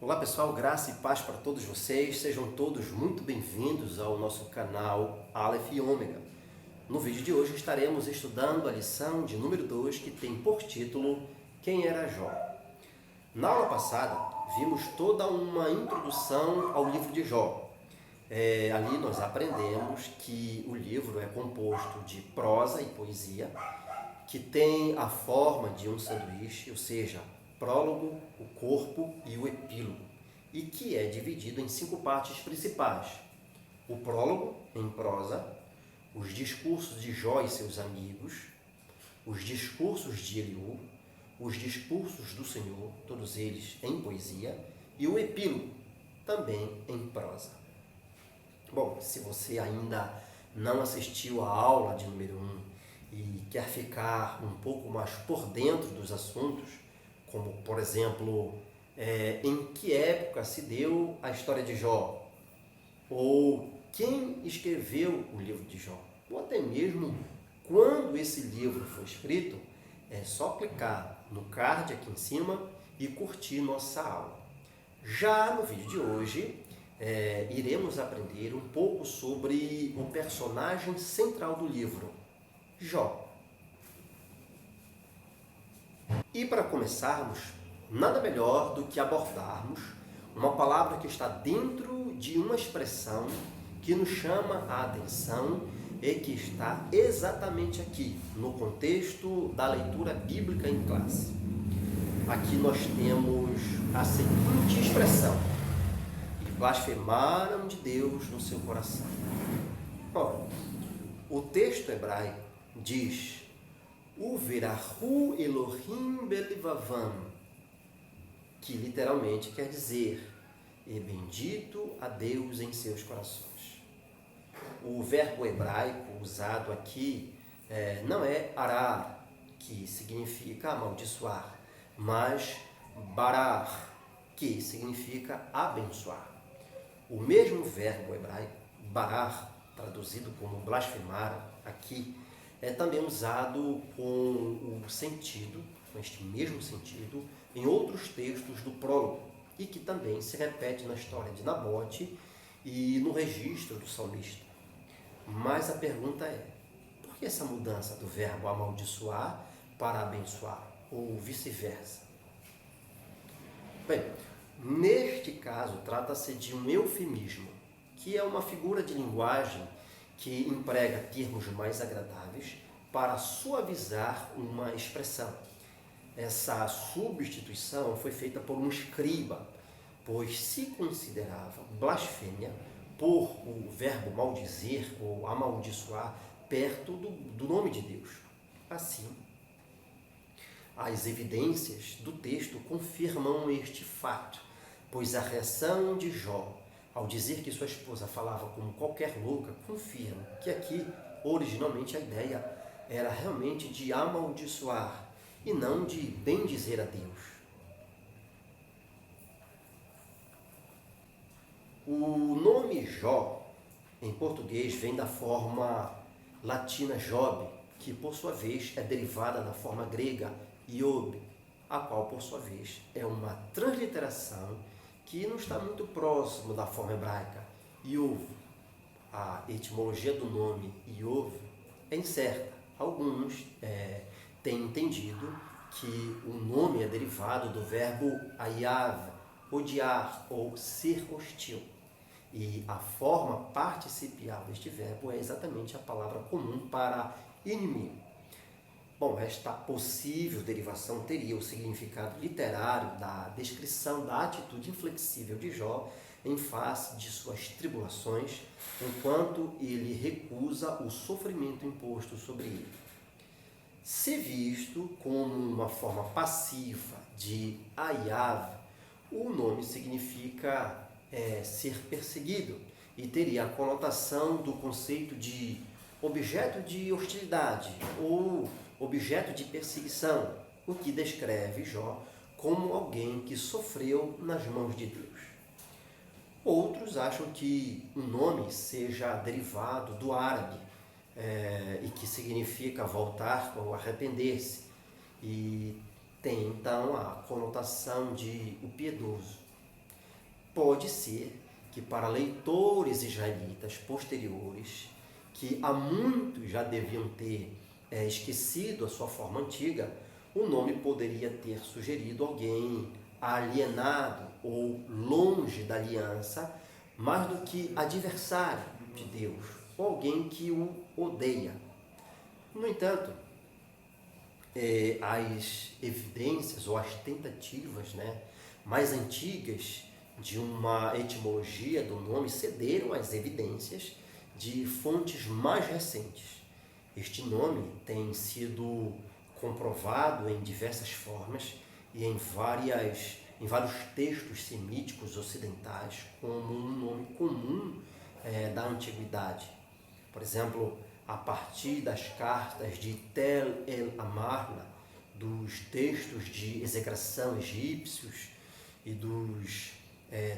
Olá pessoal, graça e paz para todos vocês, sejam todos muito bem-vindos ao nosso canal Aleph e Ômega. No vídeo de hoje estaremos estudando a lição de número 2 que tem por título Quem era Jó? Na aula passada vimos toda uma introdução ao livro de Jó. Ali nós aprendemos que o livro é composto de prosa e poesia, que tem a forma de um sanduíche, ou seja, prólogo, o corpo e o epílogo, e que é dividido em 5 partes principais. O prólogo, em prosa, os discursos de Jó e seus amigos, os discursos de Eliú, os discursos do Senhor, todos eles em poesia, e o epílogo, também em prosa. Bom, se você ainda não assistiu à aula de número 1 e quer ficar um pouco mais por dentro dos assuntos, como, por exemplo, em que época se deu a história de Jó, ou quem escreveu o livro de Jó, ou até mesmo quando esse livro foi escrito, é só clicar no card aqui em cima e curtir nossa aula. Já no vídeo de hoje, iremos aprender um pouco sobre o personagem central do livro, Jó. E para começarmos, nada melhor do que abordarmos uma palavra que está dentro de uma expressão que nos chama a atenção e que está exatamente aqui, no contexto da leitura bíblica em classe. Aqui nós temos a seguinte expressão: e blasfemaram de Deus no seu coração. Ora, o texto hebraico diz: Uverahu Elohim belivavam, que literalmente quer dizer: e bendito a Deus em seus corações. O verbo hebraico usado aqui não é arar, que significa amaldiçoar, mas barar, que significa abençoar. O mesmo verbo hebraico, barar, traduzido como blasfemar aqui, é também usado com este mesmo sentido, em outros textos do prólogo, e que também se repete na história de Nabote e no registro do salmista. Mas a pergunta é: por que essa mudança do verbo amaldiçoar para abençoar, ou vice-versa? Bem, neste caso trata-se de um eufemismo, que é uma figura de linguagem que emprega termos mais agradáveis para suavizar uma expressão. Essa substituição foi feita por um escriba, pois se considerava blasfêmia por o verbo maldizer ou amaldiçoar perto do nome de Deus. Assim, as evidências do texto confirmam este fato, pois a reação de Jó ao dizer que sua esposa falava como qualquer louca, confirma que aqui, originalmente, a ideia era realmente de amaldiçoar e não de bendizer a Deus. O nome Jó, em português, vem da forma latina Job, que por sua vez é derivada da forma grega Iob, a qual por sua vez é uma transliteração que não está muito próximo da forma hebraica Iov. A etimologia do nome Iov é incerta. Alguns têm entendido que o nome é derivado do verbo ayav, odiar ou ser hostil. E a forma participial deste verbo é exatamente a palavra comum para inimigo. Bom, esta possível derivação teria o significado literário da descrição da atitude inflexível de Jó em face de suas tribulações, enquanto ele recusa o sofrimento imposto sobre ele. Se visto como uma forma passiva de Ayav, o nome significa ser perseguido e teria a conotação do conceito de objeto de hostilidade ou objeto de perseguição, o que descreve Jó como alguém que sofreu nas mãos de Deus. Outros acham que o nome seja derivado do árabe e que significa voltar ou arrepender-se, e tem então a conotação de o piedoso. Pode ser que para leitores israelitas posteriores, que há muito já deviam ter esquecido a sua forma antiga, o nome poderia ter sugerido alguém alienado ou longe da aliança, mais do que adversário de Deus, ou alguém que o odeia. No entanto, as evidências ou as tentativas, mais antigas de uma etimologia do nome cederam às evidências de fontes mais recentes. Este nome tem sido comprovado em diversas formas e em vários textos semíticos ocidentais como um nome comum da antiguidade. Por exemplo, a partir das cartas de Tel el-Amarna, dos textos de execração egípcios e dos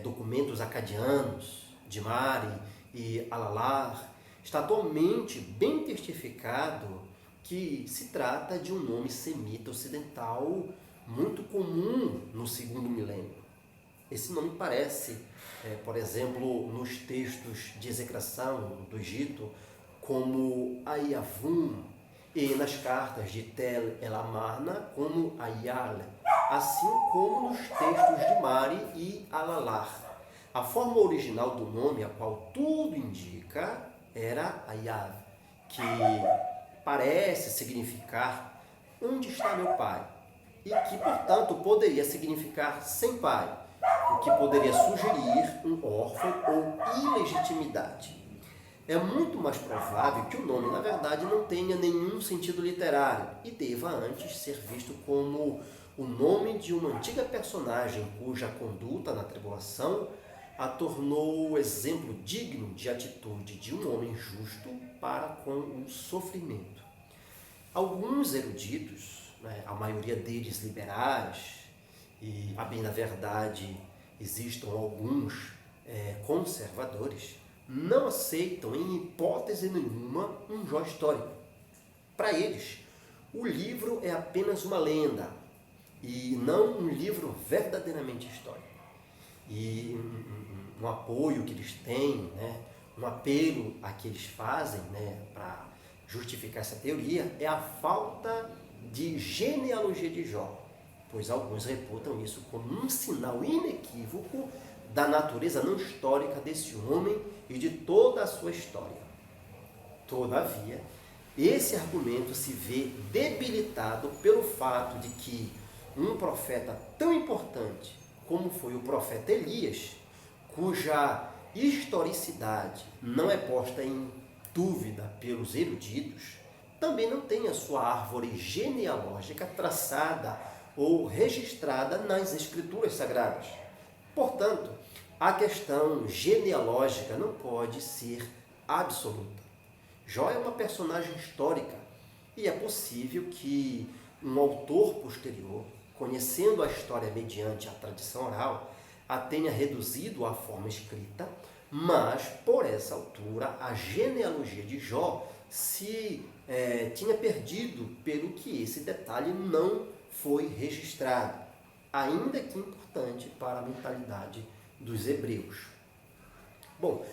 documentos acadianos de Mari e Alalar, está atualmente bem testificado que se trata de um nome semita ocidental muito comum no segundo milênio. Esse nome aparece, por exemplo, nos textos de execração do Egito, como Ayavum, e nas cartas de Tel el-Amarna, como Ayal, assim como nos textos de Mari e Alalar. A forma original do nome, a qual tudo indica, era Ayav, que parece significar onde está meu pai, e que, portanto, poderia significar sem pai, o que poderia sugerir um órfão ou ilegitimidade. É muito mais provável que o nome, na verdade, não tenha nenhum sentido literário e deva antes ser visto como o nome de uma antiga personagem cuja conduta na tribulação a tornou exemplo digno de atitude de um homem justo para com o sofrimento. Alguns eruditos, a maioria deles liberais, e a bem da verdade existam alguns conservadores, não aceitam em hipótese nenhuma um Jó histórico. Para eles, o livro é apenas uma lenda e não um livro verdadeiramente histórico. E um apoio que eles têm, um apelo a que eles fazem para justificar essa teoria é a falta de genealogia de Jó, pois alguns reputam isso como um sinal inequívoco da natureza não histórica desse homem e de toda a sua história. Todavia, esse argumento se vê debilitado pelo fato de que um profeta tão importante como foi o profeta Elias, cuja historicidade não é posta em dúvida pelos eruditos, também não tem a sua árvore genealógica traçada ou registrada nas escrituras sagradas. Portanto, a questão genealógica não pode ser absoluta. Jó é uma personagem histórica e é possível que um autor posterior, conhecendo a história mediante a tradição oral, a tenha reduzido à forma escrita, mas, por essa altura, a genealogia de Jó se tinha perdido pelo que esse detalhe não foi registrado, ainda que importante para a mentalidade dos hebreus. Bom,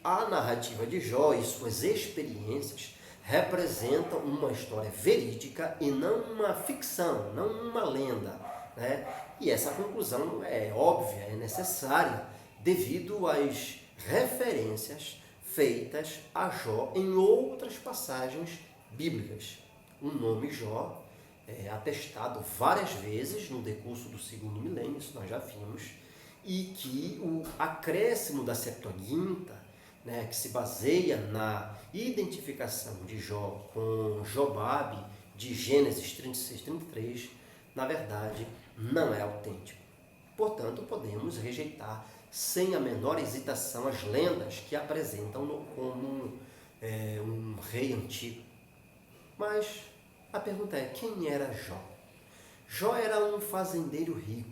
a narrativa de Jó e suas experiências representam uma história verídica e não uma ficção, não uma lenda, E essa conclusão é óbvia, é necessária, devido às referências feitas a Jó em outras passagens bíblicas. O nome Jó é atestado várias vezes no decurso do segundo milênio, isso nós já vimos, e que o acréscimo da Septuaginta, que se baseia na identificação de Jó com Jobabe, de Gênesis 36, 33, na verdade, não é autêntico. Portanto, podemos rejeitar sem a menor hesitação as lendas que apresentam-no como um rei antigo. Mas a pergunta é, quem era Jó? Jó era um fazendeiro rico,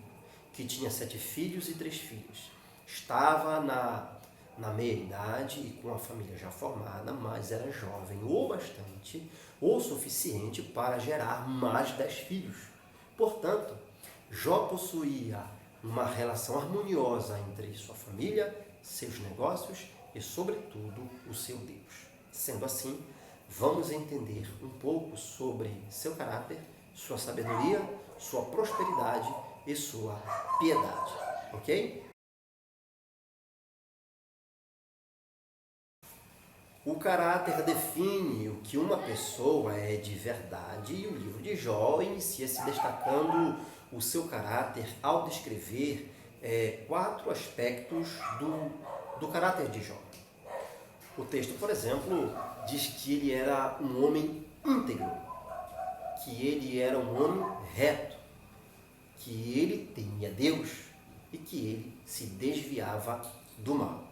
que tinha 7 filhos e 3 filhas. Estava na meia-idade e com a família já formada, mas era jovem o bastante, ou suficiente para gerar mais 10 filhos. Portanto, Jó possuía uma relação harmoniosa entre sua família, seus negócios e, sobretudo, o seu Deus. Sendo assim, vamos entender um pouco sobre seu caráter, sua sabedoria, sua prosperidade e sua piedade, ok? O caráter define o que uma pessoa é de verdade e o livro de Jó inicia se destacando o seu caráter ao descrever 4 aspectos do caráter de Jó. O texto, por exemplo, diz que ele era um homem íntegro, que ele era um homem reto, que ele temia Deus e que ele se desviava do mal.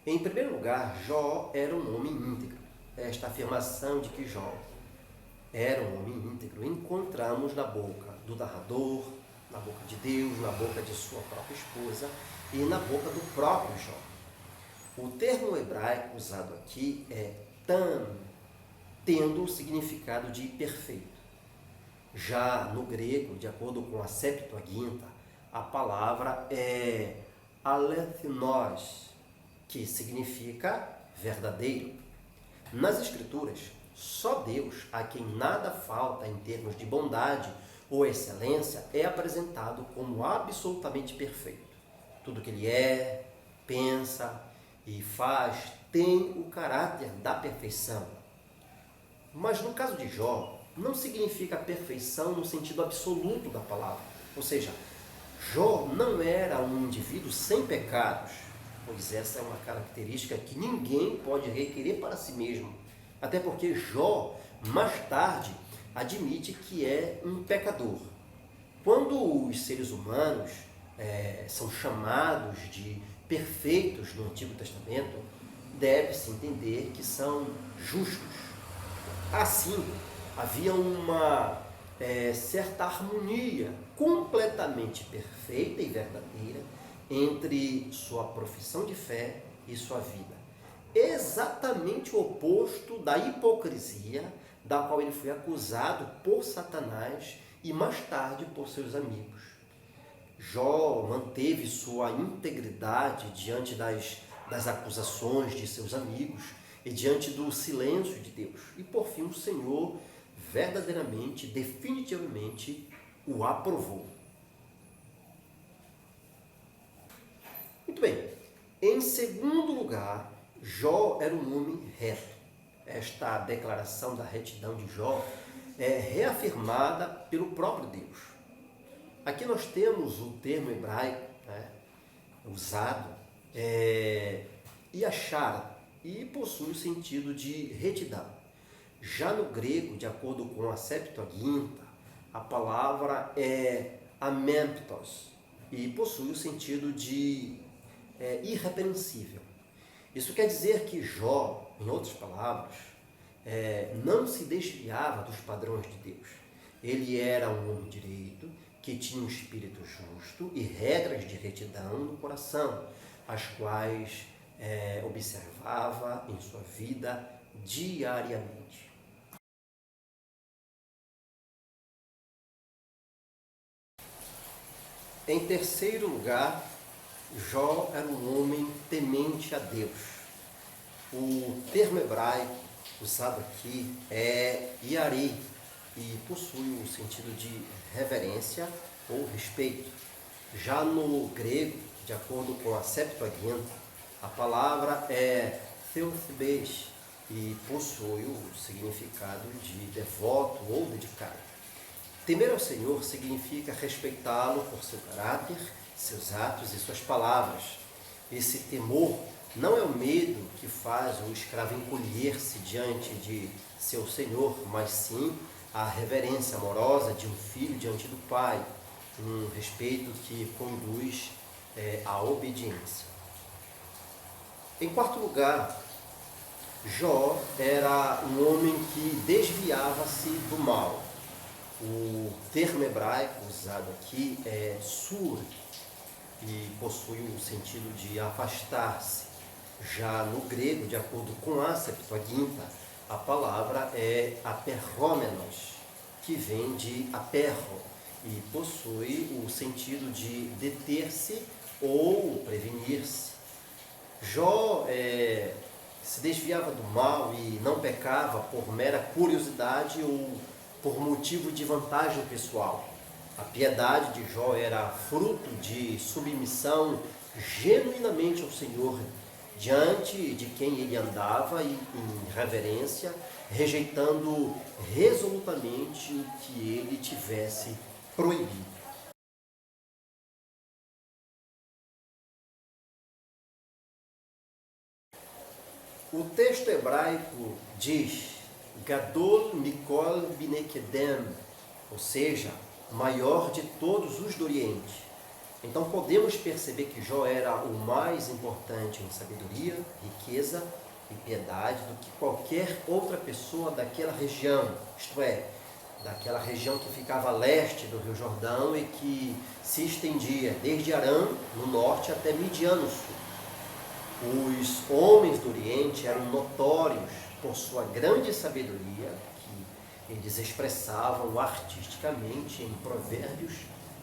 Em primeiro lugar, Jó era um homem íntegro. Esta afirmação de que Jó era um homem íntegro encontramos na boca do narrador, na boca de Deus, na boca de sua própria esposa e na boca do próprio Jó. O termo hebraico usado aqui é tam, tendo o significado de perfeito. Já no grego, de acordo com a Septuaginta, a palavra é alethinos, que significa verdadeiro. Nas Escrituras, só Deus, a quem nada falta em termos de bondade ou excelência, é apresentado como absolutamente perfeito. Tudo que ele é, pensa e faz tem o caráter da perfeição. Mas no caso de Jó, não significa perfeição no sentido absoluto da palavra. Ou seja, Jó não era um indivíduo sem pecados, pois essa é uma característica que ninguém pode requerer para si mesmo. Até porque Jó, mais tarde, admite que é um pecador. Quando os seres humanos são chamados de perfeitos no Antigo Testamento, deve-se entender que são justos. Assim, havia uma certa harmonia completamente perfeita e verdadeira entre sua profissão de fé e sua vida. Exatamente o oposto da hipocrisia da qual ele foi acusado por Satanás e mais tarde por seus amigos. Jó manteve sua integridade diante das acusações de seus amigos e diante do silêncio de Deus. E por fim o Senhor verdadeiramente, definitivamente o aprovou. Muito bem. Em segundo lugar, Jó era um homem reto. Esta declaração da retidão de Jó é reafirmada pelo próprio Deus. Aqui nós temos o termo hebraico usado, yashar, e possui o sentido de retidão. Já no grego, de acordo com a Septuaginta, a palavra é amemptos e possui o sentido de irrepreensível. Isso quer dizer que Jó, em outras palavras, não se desviava dos padrões de Deus. Ele era um homem direito, que tinha um espírito justo e regras de retidão no coração, as quais observava em sua vida diariamente. Em terceiro lugar, Jó era um homem temente a Deus. O termo hebraico usado aqui é yari e possui o sentido de reverência ou respeito. Já no grego, de acordo com a Septuaginta, a palavra é theothbes e possui o significado de devoto ou dedicado. Temer ao Senhor significa respeitá-lo por seu caráter, seus atos e suas palavras. Esse temor não é o medo que faz o escravo encolher-se diante de seu Senhor, mas sim a reverência amorosa de um filho diante do pai, um respeito que conduz à obediência. Em quarto lugar, Jó era um homem que desviava-se do mal. O termo hebraico usado aqui é sur e possui o sentido de afastar-se. Já no grego, de acordo com a Septuaginta, a palavra é aperrômenos, que vem de aperro e possui o sentido de deter-se ou prevenir-se. Jó se desviava do mal e não pecava por mera curiosidade ou por motivo de vantagem pessoal. A piedade de Jó era fruto de submissão genuinamente ao Senhor, diante de quem ele andava e em reverência, rejeitando resolutamente o que ele tivesse proibido. O texto hebraico diz Gadol Mikol Binekedem, ou seja, maior de todos os do Oriente. Então podemos perceber que Jó era o mais importante em sabedoria, riqueza e piedade do que qualquer outra pessoa daquela região, isto é, daquela região que ficava a leste do Rio Jordão e que se estendia desde Arã, no norte, até Midian, no sul. Os homens do Oriente eram notórios por sua grande sabedoria, que eles expressavam artisticamente em provérbios,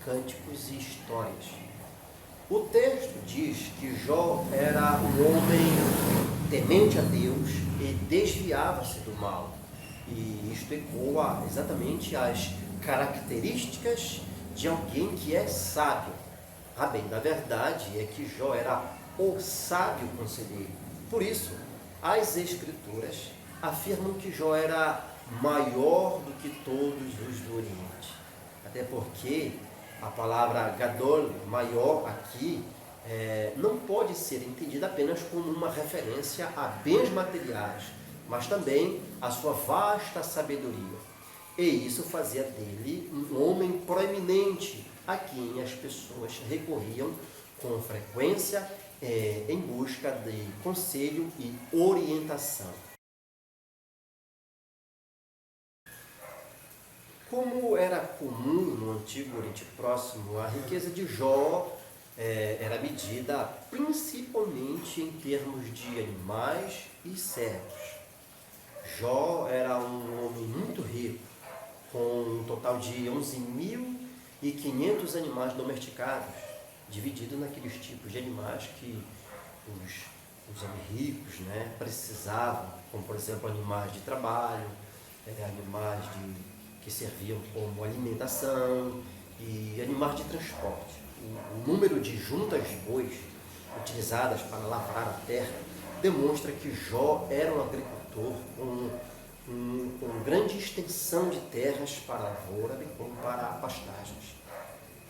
cânticos e histórias. O texto diz que Jó era um homem temente a Deus e desviava-se do mal. E isto ecoa exatamente as características de alguém que é sábio. A bem da verdade é que Jó era o sábio conselheiro. Por isso, as Escrituras afirmam que Jó era maior do que todos os do Oriente. Até porque a palavra Gadol, maior, aqui, não pode ser entendida apenas como uma referência a bens materiais, mas também a sua vasta sabedoria. E isso fazia dele um homem proeminente a quem as pessoas recorriam com frequência em busca de conselho e orientação. Como era comum no Antigo Oriente Próximo, a riqueza de Jó era medida principalmente em termos de animais e servos. Jó era um homem muito rico, com um total de 11.500 animais domesticados, dividido naqueles tipos de animais que os homens ricos precisavam, como por exemplo animais de trabalho, animais que serviam como alimentação e animais de transporte. O número de juntas de bois utilizadas para lavrar a terra demonstra que Jó era um agricultor com grande extensão de terras para lavoura, bem como para pastagens.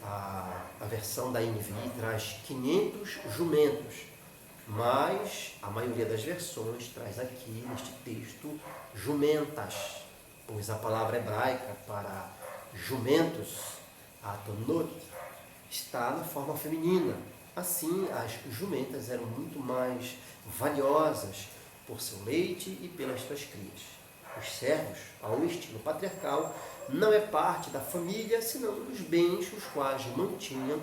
A versão da NVI traz 500 jumentos, mas a maioria das versões traz aqui, neste texto, jumentas, pois a palavra hebraica para jumentos, atonot, está na forma feminina. Assim, as jumentas eram muito mais valiosas por seu leite e pelas suas crias. Os servos, ao estilo patriarcal, não é parte da família, senão dos bens os quais mantinham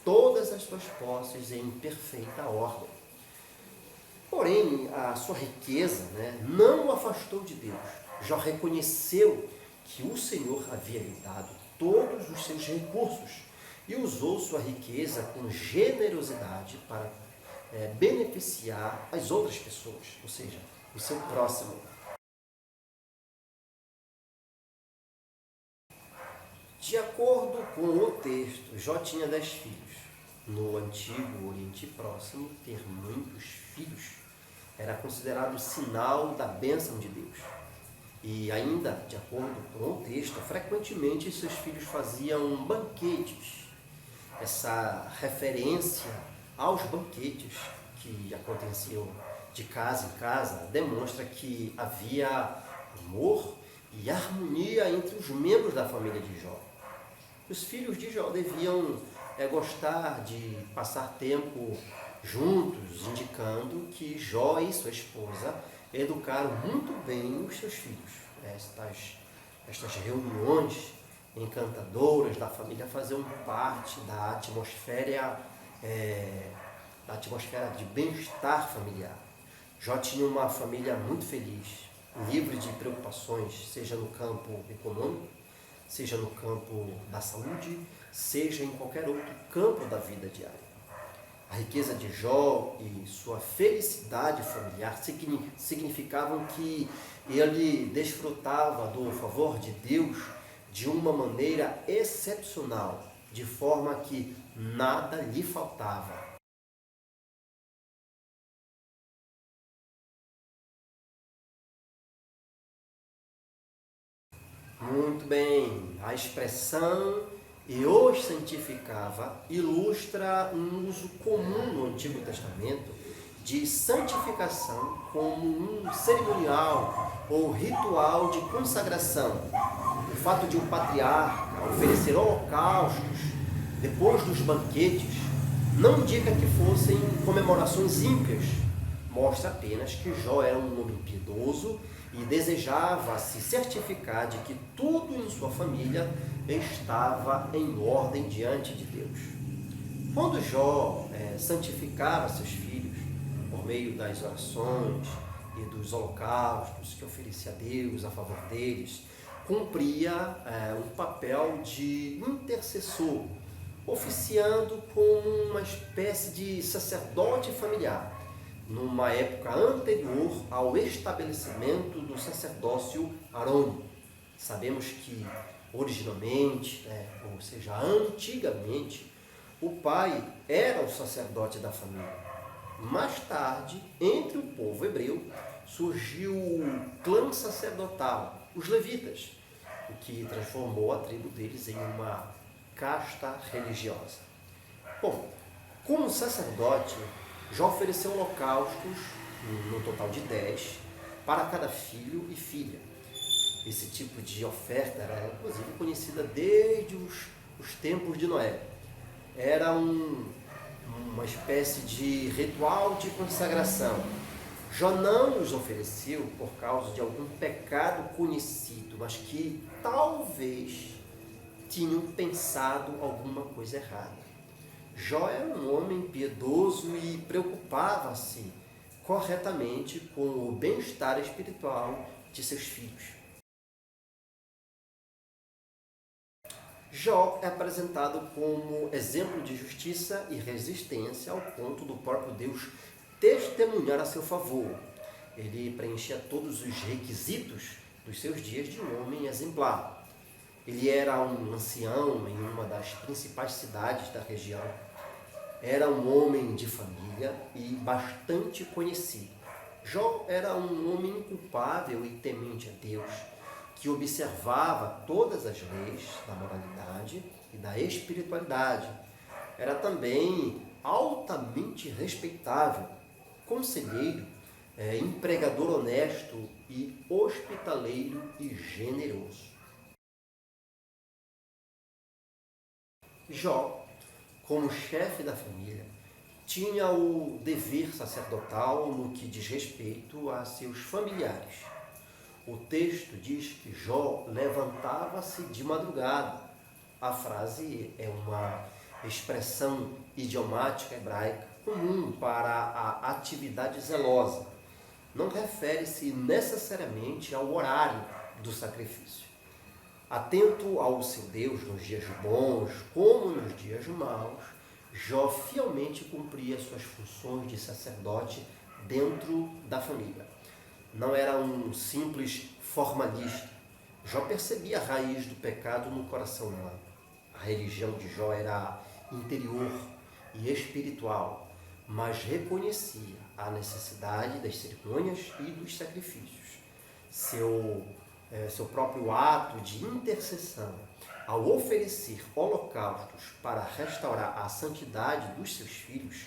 todas as suas posses em perfeita ordem. Porém, a sua riqueza não o afastou de Deus. Jó reconheceu que o Senhor havia lhe dado todos os seus recursos e usou sua riqueza com generosidade para beneficiar as outras pessoas, ou seja, o seu próximo. De acordo com o texto, Jó tinha 10 filhos. No Antigo Oriente Próximo, ter muitos filhos era considerado sinal da bênção de Deus. E ainda, de acordo com o texto, frequentemente seus filhos faziam banquetes. Essa referência aos banquetes que aconteciam de casa em casa demonstra que havia amor e harmonia entre os membros da família de Jó. Os filhos de Jó deviam gostar de passar tempo juntos, indicando que Jó e sua esposa educaram muito bem os seus filhos. Estas reuniões encantadoras da família faziam parte da atmosfera de bem-estar familiar. Jó tinha uma família muito feliz, livre de preocupações, seja no campo econômico, seja no campo da saúde, seja em qualquer outro campo da vida diária. A riqueza de Jó e sua felicidade familiar significavam que ele desfrutava do favor de Deus de uma maneira excepcional, de forma que nada lhe faltava. Muito bem, a expressão "e os santificava" ilustra um uso comum no Antigo Testamento de santificação como um cerimonial ou ritual de consagração. O fato de um patriarca oferecer holocaustos depois dos banquetes não indica que fossem comemorações ímpias, mostra apenas que Jó era um homem piedoso e desejava se certificar de que tudo em sua família estava em ordem diante de Deus. Quando Jó santificava seus filhos por meio das orações e dos holocaustos que oferecia a Deus a favor deles, cumpria um papel de intercessor, oficiando como uma espécie de sacerdote familiar, numa época anterior ao estabelecimento do sacerdócio arônico. Sabemos que originalmente, ou seja, antigamente, o pai era o sacerdote da família. Mais tarde, entre o povo hebreu, surgiu o clã sacerdotal, os levitas, o que transformou a tribo deles em uma casta religiosa. Bom, como sacerdote, Jó ofereceu holocaustos, no total de 10, para cada filho e filha. Esse tipo de oferta era, inclusive, conhecida desde os tempos de Noé. Era uma espécie de ritual de consagração. Jó não os ofereceu por causa de algum pecado conhecido, mas que talvez tinham pensado alguma coisa errada. Jó era um homem piedoso e preocupava-se corretamente com o bem-estar espiritual de seus filhos. Jó é apresentado como exemplo de justiça e resistência ao ponto do próprio Deus testemunhar a seu favor. Ele preenchia todos os requisitos dos seus dias de um homem exemplar. Ele era um ancião em uma das principais cidades da região. Era um homem de família e bastante conhecido. Jó era um homem inculpável e temente a Deus, que observava todas as leis da moralidade e da espiritualidade. Era também altamente respeitável, conselheiro, empregador honesto e hospitaleiro e generoso. Jó, como chefe da família, tinha o dever sacerdotal no que diz respeito a seus familiares. O texto diz que Jó levantava-se de madrugada. A frase é uma expressão idiomática hebraica comum para a atividade zelosa. Não refere-se necessariamente ao horário do sacrifício. Atento ao seu Deus nos dias bons como nos dias maus, Jó fielmente cumpria suas funções de sacerdote dentro da família. Não era um simples formalista. Jó percebia a raiz do pecado no coração humano. A religião de Jó era interior e espiritual, mas reconhecia a necessidade das cerimônias e dos sacrifícios. Seu próprio ato de intercessão, ao oferecer holocaustos para restaurar a santidade dos seus filhos,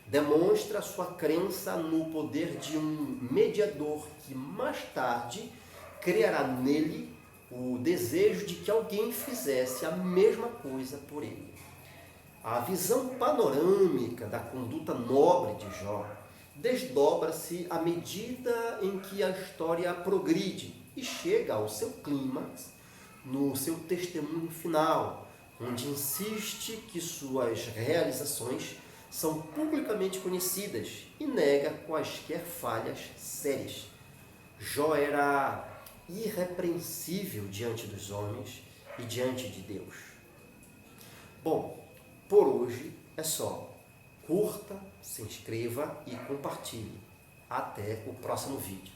demonstra sua crença no poder de um mediador que mais tarde criará nele o desejo de que alguém fizesse a mesma coisa por ele. A visão panorâmica da conduta nobre de Jó desdobra-se à medida em que a história progride e chega ao seu clímax no seu testemunho final, onde insiste que suas realizações são publicamente conhecidas e nega quaisquer falhas sérias. Jó era irrepreensível diante dos homens e diante de Deus. Bom, por hoje é só. Curta, se inscreva e compartilhe. Até o próximo vídeo.